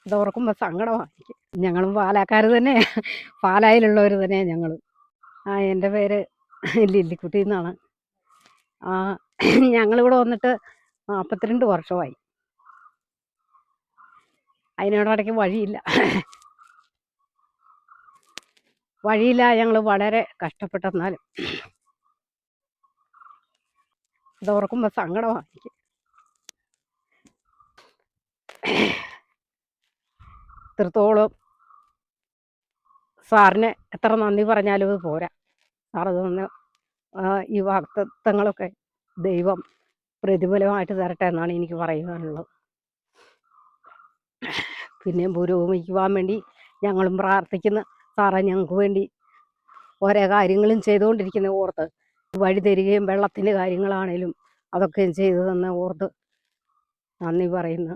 ഇത് ഓർക്കുമ്പോൾ സങ്കടമാണ് എനിക്ക്. ഞങ്ങളും പാലാക്കാർ തന്നെ, പാലായിലുള്ളവർ തന്നെ ഞങ്ങളും. എൻ്റെ പേര് ലില്ലിക്കുട്ടി എന്നാണ്. ഞങ്ങളിവിടെ വന്നിട്ട് 42 വർഷമായി. അതിനോടൊക്കെ വഴിയില്ല. ഞങ്ങൾ വളരെ കഷ്ടപ്പെട്ടെന്നാലും ഇത് ഓർക്കുമ്പോൾ സങ്കടമാണ് എനിക്ക്. ഇത്രത്തോളം സാറിന് എത്ര നന്ദി പറഞ്ഞാലും ഇത് പോരാ. സാറ് തന്ന ഈ വാഗ്ദത്തങ്ങളൊക്കെ ദൈവം പ്രതിഫലമായിട്ട് തരട്ടെ എന്നാണ് എനിക്ക് പറയുവാനുള്ളത്. പിന്നെയും പുരോഗമിക്കുവാൻ വേണ്ടി ഞങ്ങളും പ്രാർത്ഥിക്കുന്ന സാറേ, ഞങ്ങൾക്ക് വേണ്ടി ഓരോ കാര്യങ്ങളും ചെയ്തുകൊണ്ടിരിക്കുന്ന ഓർത്ത് വഴി തരികയും വെള്ളത്തിൻ്റെ കാര്യങ്ങളാണേലും അതൊക്കെ ചെയ്തു തന്ന ഓർത്ത് നന്ദി പറയുന്നു.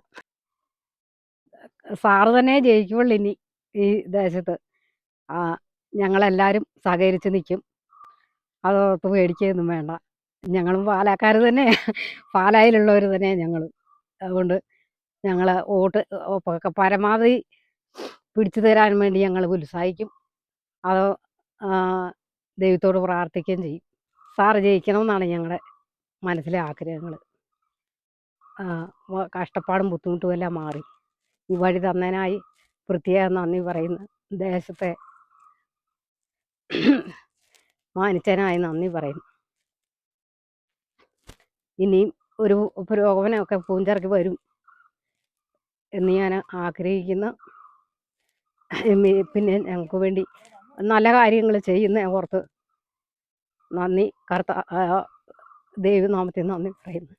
സാറ് തന്നെ ജയിക്കുള്ളൂ ഇനി ഈ ദേശത്ത്. ഞങ്ങളെല്ലാവരും സഹകരിച്ച് നിൽക്കും. അതോർത്ത് പേടിക്കുകയൊന്നും വേണ്ട. ഞങ്ങളും പാലാക്കാർ തന്നെ, പാലായിലുള്ളവർ തന്നെ ഞങ്ങളും. അതുകൊണ്ട് ഞങ്ങൾ വോട്ട് പരമാവധി പിടിച്ചു തരാൻ വേണ്ടി ഞങ്ങൾ ഉത്സാഹിക്കും. അത് ദൈവത്തോട് പ്രാർത്ഥിക്കുകയും ചെയ്യും. സാറ് ജയിക്കണമെന്നാണ് ഞങ്ങളുടെ മനസ്സിലെ ആഗ്രഹങ്ങൾ. കഷ്ടപ്പാടും ബുദ്ധിമുട്ടും എല്ലാം മാറി ഈ വഴി തന്നതിനായി പ്രത്യേകം നന്ദി പറയുന്നു. ദേശത്തെ മാനിച്ചതിനായി നന്ദി പറയുന്നു. ഇനിയും ഒരു പുരോഗമനമൊക്കെ പൂഞ്ചിറക്കി വരും എന്ന് ഞാൻ ആഗ്രഹിക്കുന്നു. പിന്നെ ഞങ്ങൾക്ക് വേണ്ടി നല്ല കാര്യങ്ങൾ ചെയ്യുന്ന ഓർത്ത് നന്ദി, ദൈവനാമത്തിൽ നന്ദി പറയുന്നു.